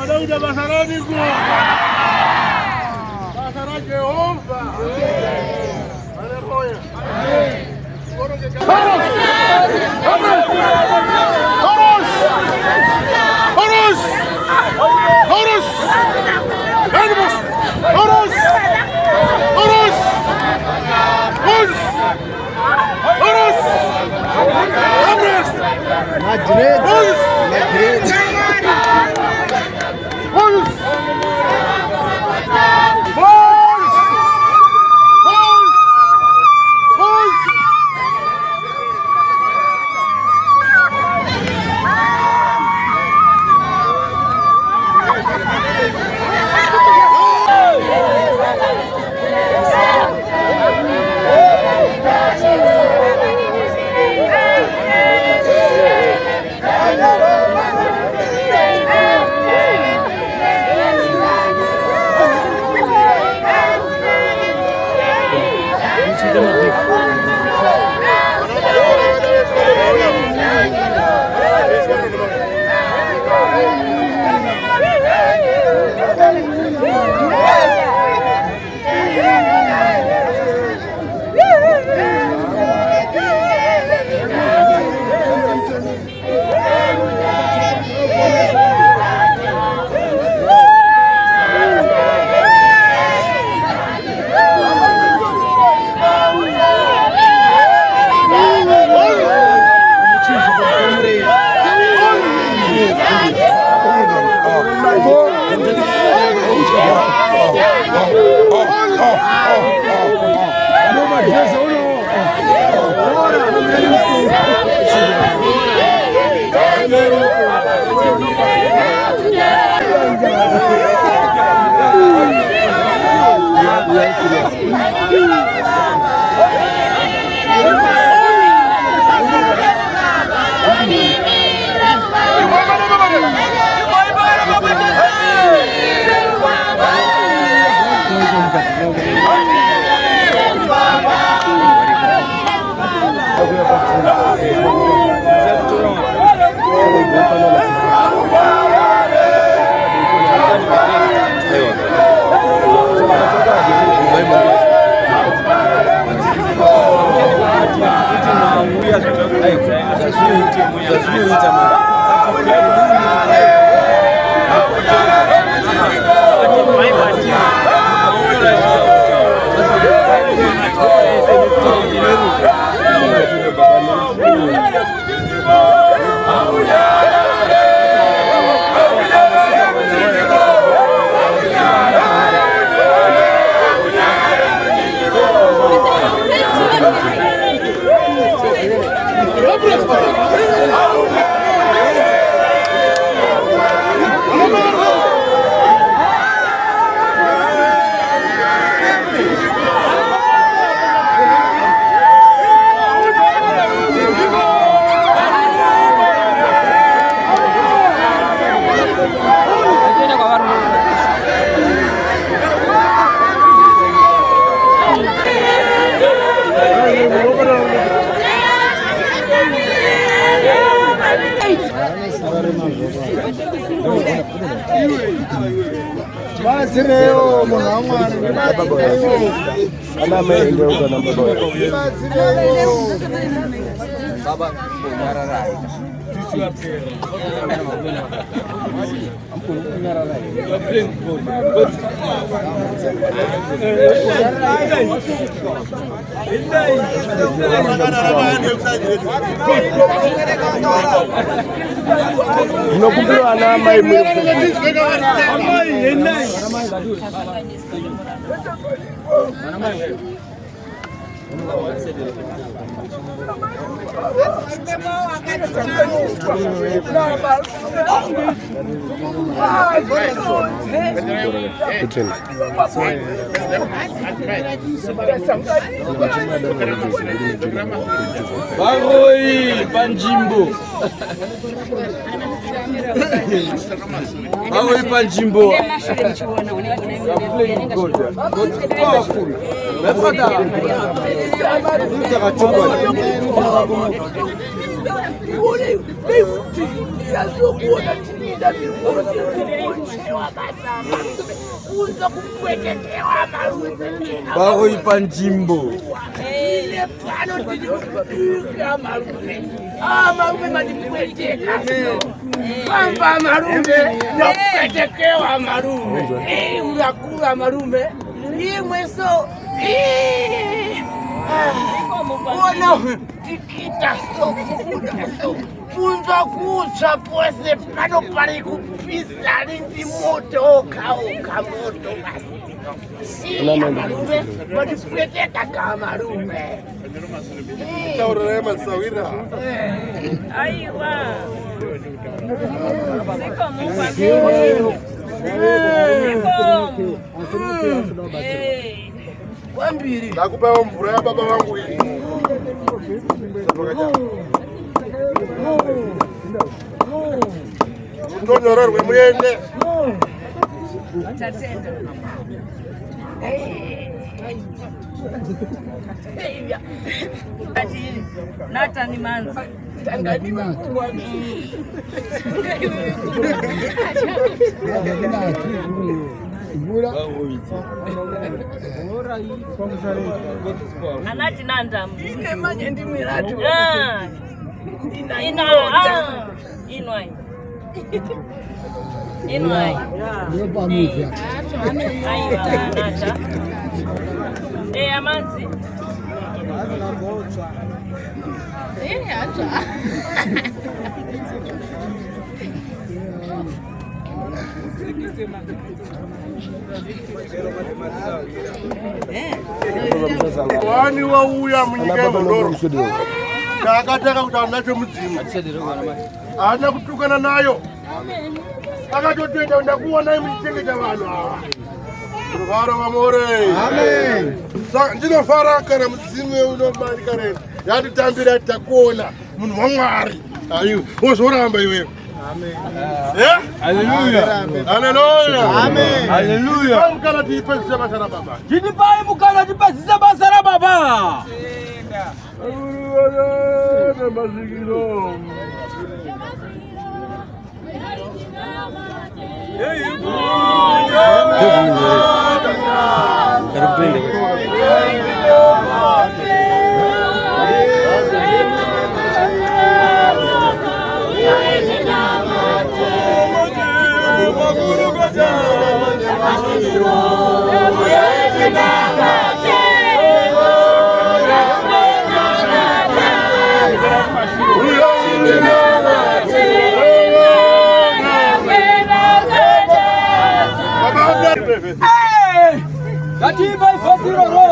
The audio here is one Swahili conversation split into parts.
Dauda Basaraniku. Basara Jehova. Aleluya. Basireo mwanamwana alama ndio uko na mbona Basireo baba nyara rai amko nyara rai unakumbuka na mai Baroi Panjimbo. Baroi Panjimbo. Olha, Baroi Panjimbo. Funza kucha pwese pano pari kupisa lingi moto kauka moto basi. Siya marume, madipweteka kamarume. Taurema sawira. Aiwa. Wambiri. Nakupa mvura ya baba wangu hii. Ndonyorerwe muyende. Atatenda. Nata ni manzi. Tanganyika kubwa. Anati nanda. Ine manye ndi mwiratu. Inwai. Inwai. Aiwa nata. Amanzi. Acha. Wani wauya munyika y'Mondoro kakataka kuti anacho mudzimu ana kutukana nayo akatotoita ndakuona muchitenge chavanhu ava ruvaro vamore saka ndinofara kana mudzimu unomanika rero yatitambira takuona munhu waMwari aiwe wozoramba iwewe. Hallelujah. Hallelujah. Amen. Hallelujah. Mukana tipezisa basa ra baba. Jinipai mukana tipezisa basa ra baba. Mazigiro. Katiba ifasiroro.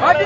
Hadi